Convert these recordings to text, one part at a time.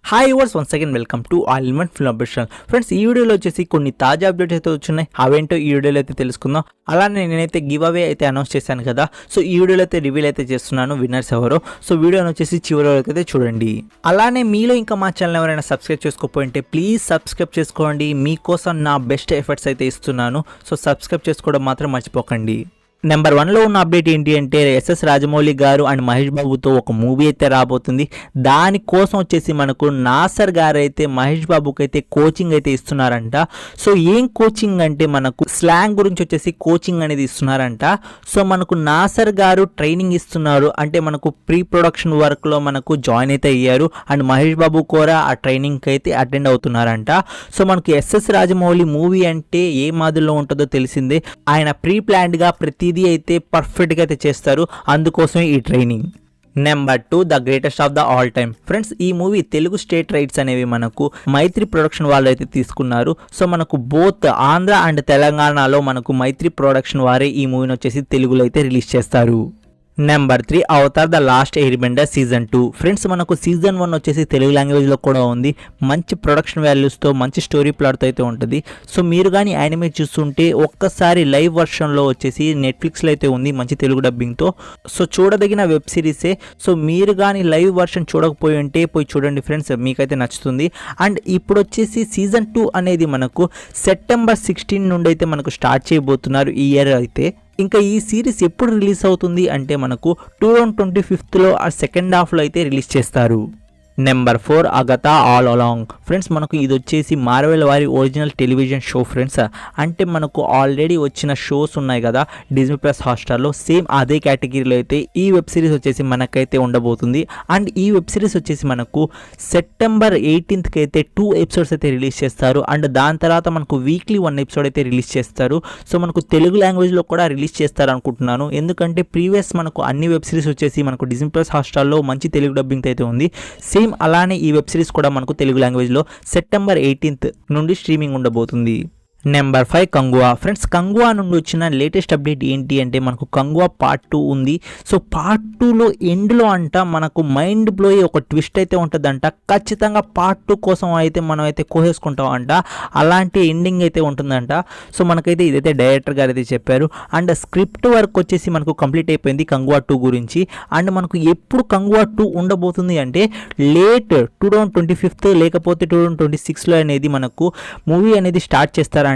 Hi viewers once again welcome to all in one film official. Friends, ఈ వీడియోలో వచ్చేసి కొన్ని తాజా అప్డేట్స్ అయితే వచ్చున్నాయి. అవేంటో ఈ వీడియోలో అయితే తెలుసుకుందాం. అలానే నేనైతే గివ్ అవే అయితే అనౌన్స్ చేశాను కదా, సో ఈ వీడియోలో అయితే రివీల్ అయితే చేస్తున్నాను విన్నర్స్ ఎవరో. సో వీడియోని వచ్చేసి చివరి వరకు అయితే చూడండి. అలానే మీలో ఇంకా మా ఛానల్ ఎవరైనా సబ్స్క్రైబ్ చేసుకోకపోయింటే ప్లీజ్ సబ్స్క్రైబ్ చేసుకోండి. మీకోసం నా బెస్ట్ ఎఫర్ట్స్ అయితే ఇస్తున్నాను. సో సబ్స్క్రైబ్ చేసుకోవడం మాత్రం మర్చిపోకండి. నెంబర్ 1లో ఉన్న అప్డేట్ ఏంటి అంటే ఎస్ఎస్ రాజమౌళి గారు అండ్ మహేష్ బాబుతో ఒక మూవీ అయితే రాబోతుంది. దానికోసం వచ్చేసి మనకు నాసర్ గారు అయితే మహేష్ బాబుకి అయితే కోచింగ్ అయితే ఇస్తున్నారంట. సో ఏం కోచింగ్ అంటే మనకు స్లాంగ్ గురించి వచ్చేసి కోచింగ్ అనేది ఇస్తున్నారంట. సో మనకు నాసర్ గారు ట్రైనింగ్ ఇస్తున్నారు అంటే మనకు ప్రీ ప్రొడక్షన్ వర్క్లో మనకు జాయిన్ అయితే అయ్యారు అండ్ మహేష్ బాబు కూడా ఆ ట్రైనింగ్కి అయితే అటెండ్ అవుతున్నారంట. సో మనకు ఎస్ఎస్ రాజమౌళి మూవీ అంటే ఏ మాదిరిలో ఉంటుందో తెలిసిందే. ఆయన ప్రీ ప్లాన్డ్గా ప్రతిదీ అయితే పర్ఫెక్ట్గా అయితే చేస్తారు. అందుకోసమే ఈ training. Number 2, the greatest of the all time. Friends, ఈ మూవీ తెలుగు స్టేట్ రైట్స్ అనేవి మనకు మైత్రి ప్రొడక్షన్ వాళ్ళు అయితే తీసుకున్నారు. సో మనకు బోత్ ఆంధ్ర అండ్ తెలంగాణలో మనకు మైత్రి ప్రొడక్షన్ వారే ఈ మూవీని వచ్చేసి తెలుగులో అయితే రిలీజ్ చేస్తారు. Number 3, Avatar the last airbender season 2. Friends, మనకు సీజన్ 1 వచ్చేసి తెలుగు లాంగ్వేజ్లో కూడా ఉంది. మంచి ప్రొడక్షన్ వాల్యూస్తో మంచి స్టోరీ ప్లాట్తో అయితే ఉంటుంది. సో మీరు కానీ యానిమే చూస్తుంటే ఒక్కసారి లైవ్ వర్షన్లో వచ్చేసి నెట్ఫ్లిక్స్లో అయితే ఉంది మంచి తెలుగు డబ్బింగ్తో. సో చూడదగిన వెబ్ సిరీసే. సో మీరు కానీ లైవ్ వర్షన్ చూడకపోయి ఉంటే పోయి చూడండి ఫ్రెండ్స్, మీకైతే నచ్చుతుంది. అండ్ ఇప్పుడు వచ్చేసి సీజన్ 2 అనేది మనకు సెప్టెంబర్ 16 నుండి అయితే మనకు స్టార్ట్ చేయబోతున్నారు ఈ ఇయర్ అయితే. ఇంకా ఈ సిరీస్ ఎప్పుడు రిలీజ్ అవుతుంది అంటే మనకు 2025లో ఆ సెకండ్ హాఫ్లో అయితే రిలీజ్ చేస్తారు. Number 4, అగతా all along. ఫ్రెండ్స్, మనకు ఇది వచ్చేసి మార్వెల్ వారి ఒరిజినల్ టెలివిజన్ షో ఫ్రెండ్స్. అంటే మనకు ఆల్రెడీ వచ్చిన షోస్ ఉన్నాయి కదా డిజ్నీ ప్లస్ హాట్స్టార్లో, సేమ్ అదే కేటగిరీలో అయితే ఈ వెబ్ సిరీస్ వచ్చేసి మనకైతే ఉండబోతుంది. అండ్ ఈ వెబ్ సిరీస్ వచ్చేసి మనకు సెప్టెంబర్ 18కి అయితే 2 ఎపిసోడ్స్ అయితే రిలీజ్ చేస్తారు. అండ్ దాని తర్వాత మనకు వీక్లీ 1 ఎపిసోడ్ అయితే రిలీజ్ చేస్తారు. సో మనకు తెలుగు లాంగ్వేజ్లో కూడా రిలీజ్ చేస్తారు అనుకుంటున్నాను. ఎందుకంటే ప్రీవియస్ మనకు అన్ని వెబ్ సిరీస్ వచ్చేసి మనకు డిజ్నీ ప్లస్ హాట్స్టార్లో మంచి తెలుగు డబ్బింగ్ అయితే ఉంది. సేమ్ అలానే ఈ వెబ్ సిరీస్ కూడా మనకు తెలుగు లాంగ్వేజ్లో సెప్టెంబర్ 18 నుండి స్ట్రీమింగ్ ఉండబోతుంది. నెంబర్ 5, కంగువా. ఫ్రెండ్స్, కంగువా నుండి వచ్చిన లేటెస్ట్ అప్డేట్ ఏంటి అంటే మనకు కంగువా పార్ట్ 2 ఉంది. సో పార్ట్ 2లో ఎండ్లో అంట మనకు మైండ్ బ్లోయి ఒక ట్విస్ట్ అయితే ఉంటుందంట. ఖచ్చితంగా పార్ట్ 2 కోసం అయితే మనం అయితే కోసేసుకుంటాం అంట. అలాంటి ఎండింగ్ అయితే ఉంటుందంట. సో మనకైతే ఇదైతే డైరెక్టర్ గారు అయితే చెప్పారు. అండ్ స్క్రిప్ట్ వర్క్ వచ్చేసి మనకు కంప్లీట్ అయిపోయింది కంగువా 2 గురించి. అండ్ మనకు ఎప్పుడు కంగువా 2 ఉండబోతుంది అంటే లేట్ 2025 లేకపోతే 2026లో అనేది మనకు మూవీ అనేది స్టార్ట్ చేస్తారంట.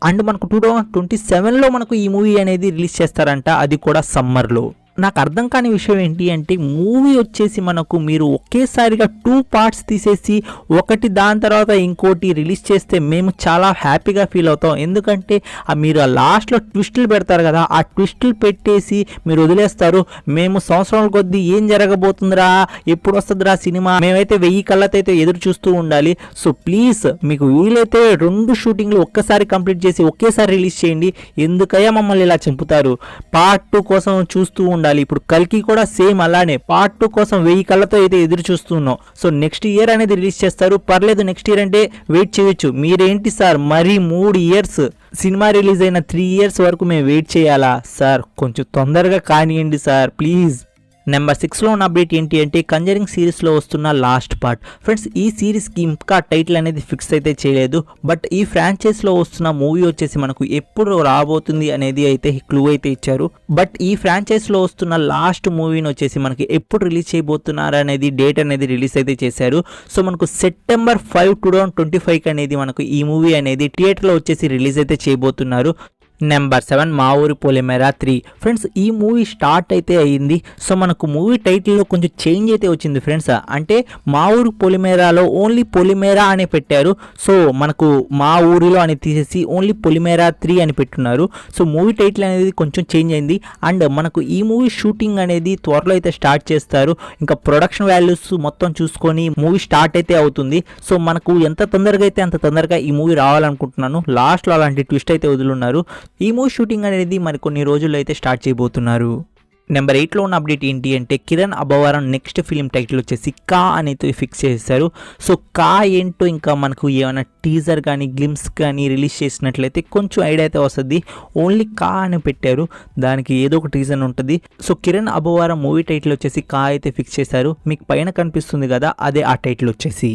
అండ్ మనకు 2027లో మనకు ఈ మూవీ అనేది రిలీజ్ చేస్తారంట, అది కూడా సమ్మర్లో. నాకు అర్థం కాని విషయం ఏంటి అంటే మూవీ వచ్చేసి మనకు మీరు ఒకేసారిగా 2 పార్ట్స్ తీసేసి ఒకటి దాని తర్వాత ఇంకోటి రిలీజ్ చేస్తే మేము చాలా హ్యాపీగా ఫీల్ అవుతాం. ఎందుకంటే మీరు ఆ లాస్ట్లో ట్విస్టులు పెడతారు కదా, ఆ ట్విస్టులు పెట్టేసి మీరు వదిలేస్తారు. మేము సంవత్సరాల కొద్దీ ఏం జరగబోతుందిరా, ఎప్పుడు వస్తుందిరా సినిమా, మేమైతే 1000 కళ్ళతో అయితే ఎదురు చూస్తూ ఉండాలి. సో ప్లీజ్ మీకు వీలైతే 2 షూటింగ్లు ఒక్కసారి కంప్లీట్ చేసి ఒకేసారి రిలీజ్ చేయండి. ఎందుకయ్యా మమ్మల్ని ఇలా చంపుతారు? పార్ట్ 2 కోసం చూస్తూ ఉండాలి. ఇప్పుడు కల్కి కూడా సేమ్ అలానే పార్ట్ 2 కోసం 1000 కళ్ళతో అయితే ఎదురు చూస్తున్నాం. సో నెక్స్ట్ ఇయర్ అనేది రిలీజ్ చేస్తారు. పర్లేదు, నెక్స్ట్ ఇయర్ అంటే వెయిట్ చేయొచ్చు. మీరేంటి సార్ మరి 3 ఇయర్స్ సినిమా రిలీజ్ అయిన 3 ఇయర్స్ వరకు మేము వెయిట్ చేయాలా సార్? కొంచెం తొందరగా కానివ్వండి సార్ ప్లీజ్. నెంబర్ 6లో ఉన్న అప్డేట్ ఏంటి అంటే కంజరింగ్ సిరీస్లో వస్తున్న లాస్ట్ పార్ట్. ఫ్రెండ్స్, ఈ సిరీస్కి ఇంకా టైటిల్ అనేది ఫిక్స్ అయితే చేయలేదు. బట్ ఈ ఫ్రాంచైజ్లో వస్తున్న మూవీ వచ్చేసి మనకు ఎప్పుడు రాబోతుంది అనేది అయితే క్లూ అయితే ఇచ్చారు. బట్ ఈ ఫ్రాంచైజ్లో వస్తున్న లాస్ట్ మూవీని వచ్చేసి మనకి ఎప్పుడు రిలీజ్ చేయబోతున్నారు అనేది డేట్ అనేది రిలీజ్ అయితే చేశారు. సో మనకు సెప్టెంబర్ 5, 2025 అనేది మనకు ఈ మూవీ అనేది థియేటర్లో వచ్చేసి రిలీజ్ అయితే చేయబోతున్నారు. నెంబర్ 7, మా ఊరి పొలిమేరా 3. ఫ్రెండ్స్, ఈ మూవీ స్టార్ట్ అయితే అయ్యింది. సో మనకు మూవీ టైటిల్లో కొంచెం చేంజ్ అయితే వచ్చింది ఫ్రెండ్స్. అంటే మా ఊరి పొలిమేరాలో ఓన్లీ పొలిమేరా అని పెట్టారు. సో మనకు మా ఊరిలో అని తీసేసి ఓన్లీ పొలిమేరా 3 అని పెట్టున్నారు. సో మూవీ టైటిల్ అనేది కొంచెం చేంజ్ అయింది. అండ్ మనకు ఈ మూవీ షూటింగ్ అనేది త్వరలో అయితే స్టార్ట్ చేస్తారు. ఇంకా ప్రొడక్షన్ వాల్యూస్ మొత్తం చూసుకొని మూవీ స్టార్ట్ అయితే అవుతుంది. సో మనకు ఎంత తొందరగా అయితే అంత తొందరగా ఈ మూవీ రావాలనుకుంటున్నాను. లాస్ట్లో అలాంటి ట్విస్ట్ అయితే వదులున్నారు. ఈ మూవీ షూటింగ్ అనేది మరి కొన్ని రోజుల్లో అయితే స్టార్ట్ చేయబోతున్నారు. నెంబర్ 8లో ఉన్న అప్డేట్ ఏంటి అంటే Kiran Abbavaram next film title వచ్చేసి కా అనేది ఫిక్స్ చేశారు. సో కా ఏంటో ఇంకా మనకు ఏమైనా టీజర్ కానీ గ్లిమ్స్ కానీ రిలీజ్ చేసినట్లయితే కొంచెం ఐడియా అయితే వస్తుంది. ఓన్లీ కా అని పెట్టారు, దానికి ఏదో ఒక రీజన్ ఉంటుంది. So Kiran Abbavaram movie title వచ్చేసి కా అయితే ఫిక్స్ చేశారు. మీకు పైన కనిపిస్తుంది కదా, అదే ఆ టైటిల్ వచ్చేసి.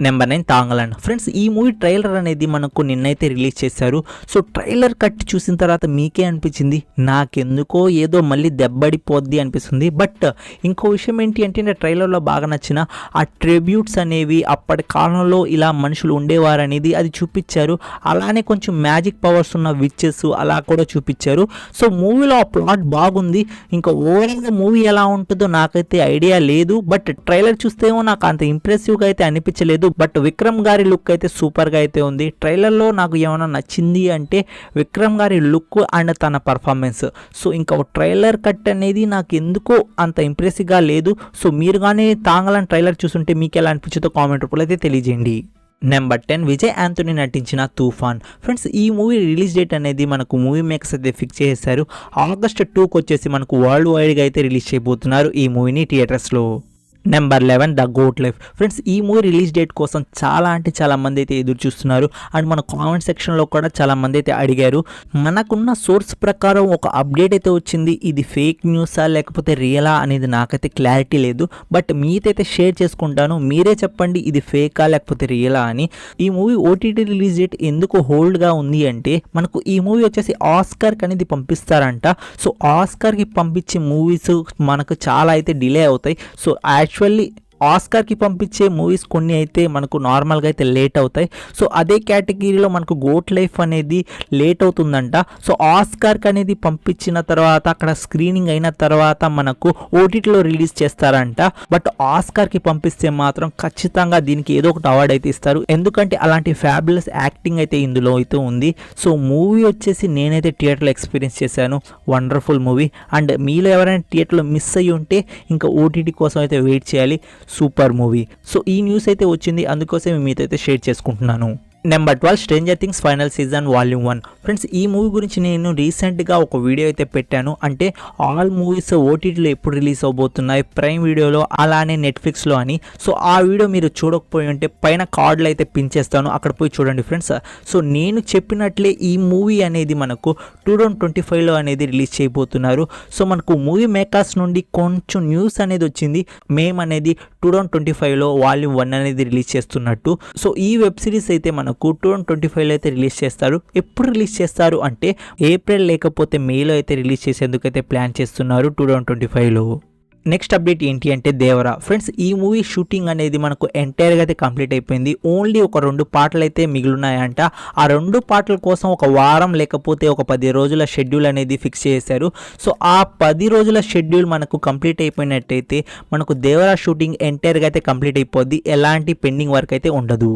నెంబర్ 9 తాంగలాన్. ఫ్రెండ్స్ ఈ మూవీ ట్రైలర్ అనేది మనకు నిన్నైతే రిలీజ్ చేశారు. సో ట్రైలర్ కట్ చూసిన తర్వాత మీకే అనిపించింది, నాకెందుకో ఏదో మళ్ళీ దెబ్బడిపోద్ది అనిపిస్తుంది. బట్ ఇంకో విషయం ఏంటి అంటే ట్రైలర్లో బాగా నచ్చిన ఆ ట్రిబ్యూట్స్ అనేవి అప్పటి కాలంలో ఇలా మనుషులు ఉండేవారు అనేది అది చూపించారు. అలానే కొంచెం మ్యాజిక్ పవర్స్ ఉన్న విచెస్ అలా కూడా చూపించారు. సో మూవీలో ఆ ప్లాట్ బాగుంది. ఇంకా ఓవరాల్గా మూవీ ఎలా ఉంటుందో నాకైతే ఐడియా లేదు. బట్ ట్రైలర్ చూస్తేమో నాకు అంత ఇంప్రెసివ్గా అయితే అనిపించలేదు. బట్ విక్రమ్ గారి లుక్ అయితే సూపర్గా అయితే ఉంది. ట్రైలర్లో నాకు ఏమైనా నచ్చింది అంటే విక్రమ్ గారి లుక్ అండ్ తన పర్ఫార్మెన్స్. సో ఇంకా ట్రైలర్ కట్ అనేది నాకు ఎందుకో అంత ఇంప్రెసివ్గా లేదు. సో మీరు కానీ తాంగలాన్ ట్రైలర్ చూస్తుంటే మీకు ఎలా అనిపించిందో కామెంట్ రూపంలో అయితే తెలియజేయండి. నెంబర్ 10 విజయ్ యాంథోనీ నటించిన తూఫాన్. ఫ్రెండ్స్ ఈ మూవీ రిలీజ్ డేట్ అనేది మనకు మూవీ మేకర్స్ అయితే ఫిక్స్ చేశారు. ఆగస్ట్ 2కి వచ్చేసి మనకు వరల్డ్ వైడ్గా అయితే రిలీజ్ చేయబోతున్నారు ఈ మూవీని థియేటర్స్లో. Number 11 the goat life. Friends ఈ మూవీ రిలీజ్ డేట్ కోసం చాలా అంటే చాలా మంది అయితే ఎదురు చూస్తున్నారు. అండ్ మన కామెంట్ సెక్షన్లో కూడా చాలా మంది అయితే అడిగారు. మనకున్న సోర్స్ ప్రకారం ఒక అప్డేట్ అయితే వచ్చింది. ఇది ఫేక్ న్యూసా లేకపోతే రియలా అనేది నాకైతే క్లారిటీ లేదు. బట్ మీతైతే షేర్ చేసుకుంటాను, మీరే చెప్పండి ఇది ఫేకా లేకపోతే రియలా అని. ఈ మూవీ ఓటీటీ రిలీజ్ డేట్ ఎందుకు హోల్డ్గా ఉంది అంటే మనకు ఈ మూవీ వచ్చేసి ఆస్కార్కి అనేది పంపిస్తారంట. సో ఆస్కార్కి పంపించే మూవీస్ మనకు చాలా అయితే డిలే అవుతాయి. సో యాక్చువల్లీ ఆస్కార్కి పంపించే మూవీస్ కొన్ని అయితే మనకు నార్మల్గా అయితే లేట్ అవుతాయి. సో అదే కేటగిరీలో మనకు గోట్ లైఫ్ అనేది లేట్ అవుతుందంట. సో ఆస్కార్కి అనేది పంపించిన తర్వాత అక్కడ స్క్రీనింగ్ అయిన తర్వాత మనకు ఓటీటీలో రిలీజ్ చేస్తారంట. బట్ ఆస్కార్కి పంపిస్తే మాత్రం ఖచ్చితంగా దీనికి ఏదో ఒకటి అవార్డు అయితే ఇస్తారు. ఎందుకంటే అలాంటి ఫ్యాబులస్ యాక్టింగ్ అయితే ఇందులో అయితే ఉంది. సో మూవీ వచ్చేసి నేనైతే థియేటర్లో ఎక్స్పీరియన్స్ చేశాను. Wonderful movie. అండ్ మీలో ఎవరైనా థియేటర్లో మిస్ అయ్యి ఉంటే ఇంకా ఓటీటీ కోసం అయితే వెయిట్ చేయాలి. Super movie. సో ఈ న్యూస్ అయితే వచ్చింది, అందుకోసం మీతో అయితే షేర్ చేసుకుంటున్నాను. Number 12 stranger things final season volume 1. Friends ఈ మూవీ గురించి నేను రీసెంట్గా ఒక వీడియో అయితే పెట్టాను. అంటే ఆల్ మూవీస్ ఓటీటీలో ఎప్పుడు రిలీజ్ అవబోతున్నాయి, ప్రైమ్ వీడియోలో అలానే నెట్ఫ్లిక్స్లో అని. సో ఆ వీడియో మీరు చూడకపోయి ఉంటే పైన కార్డులు అయితే పిన్ చేస్తాను, అక్కడ పోయి చూడండి ఫ్రెండ్స్. సో నేను చెప్పినట్లే ఈ మూవీ అనేది మనకు 2025లో అనేది రిలీజ్ చేయబోతున్నారు. సో మనకు మూవీ మేకర్స్ నుండి కొంచెం న్యూస్ అనేది వచ్చింది. మేము అనేది 2025లో వాల్యూమ్ 1 అనేది రిలీజ్ చేస్తున్నట్టు. సో ఈ వెబ్ సిరీస్ అయితే మనకు 2025లో అయితే రిలీజ్ చేస్తారు. ఎప్పుడు రిలీజ్ చేస్తారు అంటే ఏప్రిల్ లేకపోతే మేలో అయితే రిలీజ్ చేసేందుకైతే ప్లాన్ చేస్తున్నారు 2025లో. నెక్స్ట్ అప్డేట్ ఏంటి అంటే దేవరా. ఫ్రెండ్స్ ఈ మూవీ షూటింగ్ అనేది మనకు ఎంటైర్గా అయితే కంప్లీట్ అయిపోయింది. ఓన్లీ ఒక 2 పాటలు అయితే మిగిలినాయంట. ఆ 2 పాటల కోసం ఒక వారం లేకపోతే ఒక 10 రోజుల షెడ్యూల్ అనేది ఫిక్స్ చేశారు. సో ఆ 10 రోజుల షెడ్యూల్ మనకు కంప్లీట్ అయిపోయినట్టయితే మనకు దేవరా షూటింగ్ ఎంటైర్గా అయితే కంప్లీట్ అయిపోద్ది. ఎలాంటి పెండింగ్ వర్క్ అయితే ఉండదు.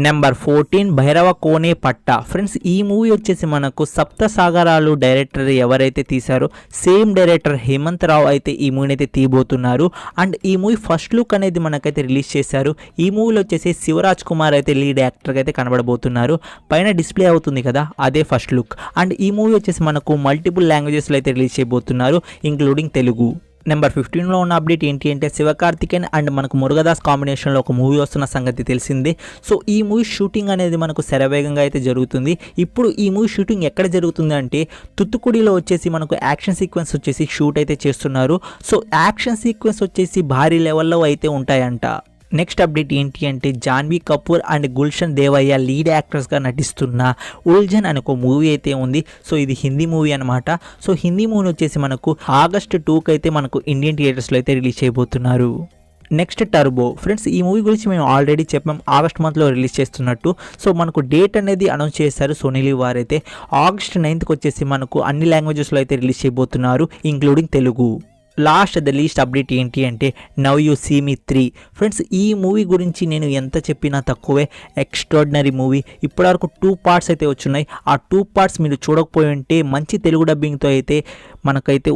నెంబర్ 14 భైరవ కోనే పట్ట. ఫ్రెండ్స్ ఈ మూవీ వచ్చేసి మనకు సప్త సాగరాలు డైరెక్టర్ ఎవరైతే తీశారో సేమ్ డైరెక్టర్ హేమంత్ రావు అయితే ఈ మూవీని అయితే తీయబోతున్నారు. అండ్ ఈ మూవీ ఫస్ట్ లుక్ అనేది మనకైతే రిలీజ్ చేశారు. ఈ మూవీలో వచ్చేసి శివరాజ్ కుమార్ అయితే లీడ్ యాక్టర్గా అయితే కనబడబోతున్నారు. పైన డిస్ప్లే అవుతుంది కదా, అదే ఫస్ట్ లుక్. అండ్ ఈ మూవీ వచ్చేసి మనకు మల్టిపుల్ లాంగ్వేజెస్లో అయితే రిలీజ్ చేయబోతున్నారు, ఇంక్లూడింగ్ తెలుగు. నెంబర్ 15లో ఉన్న అప్డేట్ ఏంటి అంటే శివకార్తికేయన్ అండ్ మనకు మురుగదాస్ కాంబినేషన్లో ఒక మూవీ వస్తున్న సంగతి తెలిసిందే. సో ఈ మూవీ షూటింగ్ అనేది మనకు శరవేగంగా అయితే జరుగుతుంది. ఇప్పుడు ఈ మూవీ షూటింగ్ ఎక్కడ జరుగుతుంది అంటే తుత్తుకుడిలో వచ్చేసి మనకు యాక్షన్ సీక్వెన్స్ వచ్చేసి షూట్ అయితే చేస్తున్నారు. సో యాక్షన్ సీక్వెన్స్ వచ్చేసి భారీ లెవెల్లో అయితే ఉంటాయంట. నెక్స్ట్ అప్డేట్ ఏంటి అంటే జాన్వీ కపూర్ అండ్ గుల్షన్ దేవయ్య లీడ్ యాక్టర్స్గా నటిస్తున్న ఉల్జన్ అనే ఒక మూవీ అయితే ఉంది. సో ఇది హిందీ మూవీ అనమాట. సో హిందీ మూవీ వచ్చేసి మనకు ఆగస్ట్ 2కి అయితే మనకు ఇండియన్ థియేటర్స్లో అయితే రిలీజ్ చేయబోతున్నారు. Next turbo. ఫ్రెండ్స్ ఈ మూవీ గురించి మేము ఆల్రెడీ చెప్పాం, ఆగస్ట్ మంత్లో రిలీజ్ చేస్తున్నట్టు. సో మనకు డేట్ అనేది అనౌన్స్ చేశారు సోనీ లీవ్ వారైతే. ఆగస్ట్ 9కి వచ్చేసి మనకు అన్ని లాంగ్వేజెస్లో అయితే రిలీజ్ చేయబోతున్నారు, including Telugu. Last the least update ఏంటి అంటే now you see me 3. Friends ఈ మూవీ గురించి నేను ఎంత చెప్పినా తక్కువే. Extraordinary movie. ఇప్పటివరకు 2 పార్ట్స్ అయితే వచ్చున్నాయి. ఆ 2 పార్ట్స్ మీరు చూడకపోయి ఉంటే మంచి తెలుగు డబ్బింగ్తో అయితే మనకైతే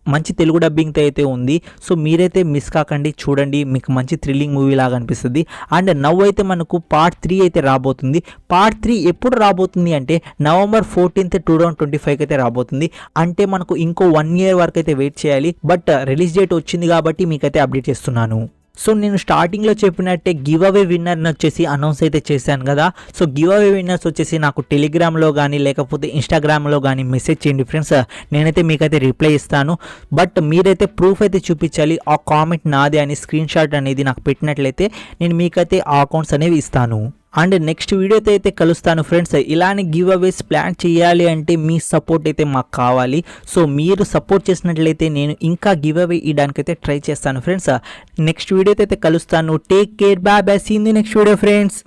మంచి తెలుగు డబ్బింగ్తో అయితే ఉంది. సో మీరైతే మిస్ కాకండి, చూడండి, మీకు మంచి థ్రిల్లింగ్ మూవీ లాగా అనిపిస్తుంది. అండ్ నవ్ అయితే మనకు పార్ట్ 3 అయితే రాబోతుంది. పార్ట్ 3 ఎప్పుడు రాబోతుంది అంటే నవంబర్ 14th 2025 అయితే రాబోతుంది. అంటే మనకు ఇంకో 1 year వరకు అయితే వెయిట్ చేయాలి. బట్ రిలీజ్ డేట్ వచ్చింది కాబట్టి మీకైతే అప్డేట్ చేస్తున్నాను. సో నేను స్టార్టింగ్లో చెప్పినట్టే గివ్ అవే విన్నర్ని వచ్చేసి అనౌన్స్ అయితే చేశాను కదా. సో గివ్ అవే విన్నర్స్ వచ్చేసి నాకు టెలిగ్రామ్లో కానీ లేకపోతే ఇన్స్టాగ్రామ్లో కానీ మెసేజ్ చేయండి ఫ్రెండ్స్. నేనైతే మీకైతే రిప్లై ఇస్తాను. బట్ మీరైతే ప్రూఫ్ అయితే చూపించాలి, ఆ కామెంట్ నాదే అని స్క్రీన్ షాట్ అనేది నాకు పెట్టినట్లయితే నేను మీకైతే ఆ అకౌంట్స్ అనేవి ఇస్తాను. అండ్ నెక్స్ట్ వీడియోతో అయితే కలుస్తాను ఫ్రెండ్స్. ఇలానే గివ్ అవేస్ ప్లాన్ చేయాలి అంటే మీ సపోర్ట్ అయితే మాకు కావాలి. సో మీరు సపోర్ట్ చేసినట్లయితే నేను ఇంకా గివ్ అవే ఇవ్వడానికైతే ట్రై చేస్తాను ఫ్రెండ్స్. నెక్స్ట్ వీడియోతో అయితే కలుస్తాను. Take care, bye bye, see in the next video friends.